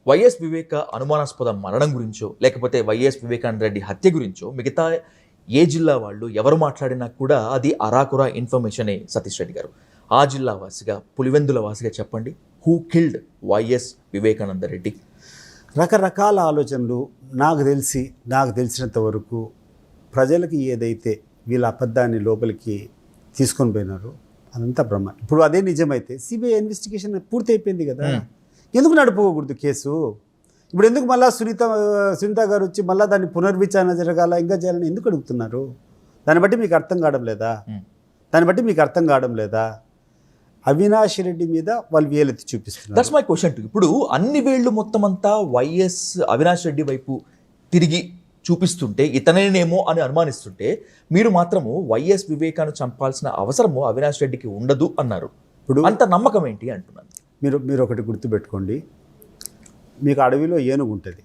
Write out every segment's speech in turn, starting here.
YS వివేక అనుమానాస్పద మరణం గురించో లేకపోతే వైఎస్ వివేకానంద రెడ్డి హత్య గురించో మిగతా ఏ జిల్లా వాళ్ళు ఎవరు మాట్లాడినా కూడా అది అరాకురా ఇన్ఫర్మేషనే. సతీష్ రెడ్డి గారు, ఆ జిల్లా వాసిగా, పులివెందుల వాసిగా చెప్పండి, who killed YS Vivekananda Reddy? రకరకాల ఆలోచనలు నాకు తెలిసినంత వరకు ప్రజలకి ఏదైతే వీళ్ళ అబద్ధాన్ని లోపలికి తీసుకొని పోయినారో అదంతా బ్రహ్మ. ఇప్పుడు అదే నిజమైతే సిబిఐ ఇన్వెస్టిగేషన్ పూర్తి అయిపోయింది కదా, ఎందుకు నడుపుకోకూడదు కేసు? ఇప్పుడు ఎందుకు మళ్ళీ సునీత గారు వచ్చి మళ్ళీ దాన్ని పునర్విచారణ జరగాల, ఇంకా చేయాలని ఎందుకు అడుగుతున్నారు? దాన్ని బట్టి మీకు అర్థం కావడం లేదా? అవినాష్ రెడ్డి మీద వాళ్ళు వేలెత్తి చూపిస్తున్నారు. That's my question to. ఇప్పుడు అన్ని వేళ్ళు మొత్తం అంతా వైఎస్ అవినాష్ రెడ్డి వైపు తిరిగి చూపిస్తుంటే, ఇతనేనేమో అని అనుమానిస్తుంటే, మీరు మాత్రము వైఎస్ వివేకాను చంపాల్సిన అవసరము అవినాష్ రెడ్డికి ఉండదు అన్నారు. ఇప్పుడు అంత నమ్మకం ఏంటి అంటున్నాను. మీరు ఒకటి గుర్తుపెట్టుకోండి, మీకు అడవిలో ఏనుగు ఉంటుంది,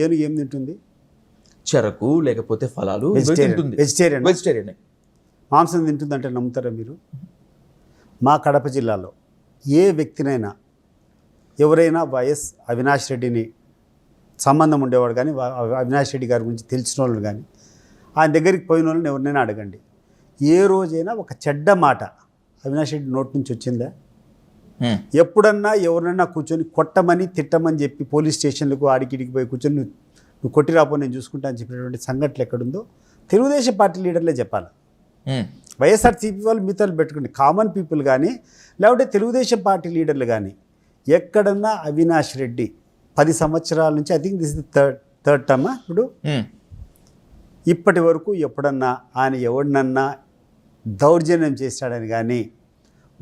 ఏనుగు ఏం తింటుంది? చెరకు లేకపోతే ఫలాలు. వెజిటేరియన్. మాంసం తింటుందంటే నమ్ముతారా మీరు? మా కడప జిల్లాలో ఏ వ్యక్తినైనా ఎవరైనా వైఎస్ అవినాష్ రెడ్డిని సంబంధం ఉండేవాడు కానీ, అవినాష్ రెడ్డి గారి గురించి తెలిసిన వాళ్ళు కానీ, ఆయన దగ్గరికి పోయిన వాళ్ళని ఎవరినైనా అడగండి, ఏ రోజైనా ఒక చెడ్డ మాట అవినాష్ రెడ్డి నోటి నుంచి వచ్చిందా? ఎప్పుడన్నా ఎవరినైనా కూర్చొని కొట్టమని తిట్టమని చెప్పి పోలీస్ స్టేషన్లకు ఆడికిడికి పోయి కూర్చొని నువ్వు కొట్టి రాపో నేను చూసుకుంటా అని చెప్పినటువంటి సంఘటనలు ఎక్కడుందో తెలుగుదేశం పార్టీ లీడర్లే చెప్పాలి. వైఎస్ఆర్సీపీ వాళ్ళు మిగతాలు పెట్టుకోండి, కామన్ పీపుల్ కానీ లేకపోతే తెలుగుదేశం పార్టీ లీడర్లు కానీ ఎక్కడన్నా అవినాష్ రెడ్డి 10 సంవత్సరాల నుంచి, I think this is third term ఇప్పుడు, ఇప్పటి వరకు ఎప్పుడన్నా ఆయన ఎవడినన్నా దౌర్జన్యం చేశాడని కానీ,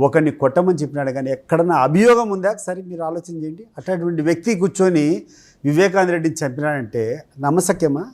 ఒకరిని కొట్టమని చెప్పినాడు కానీ ఎక్కడన్నా అభియోగం ఉందా? సరే మీరు ఆలోచన చేయండి. అట్లాంటి వ్యక్తి కూర్చొని వివేకానంద రెడ్డిని చంపినాడంటే నమ్మశక్యమా?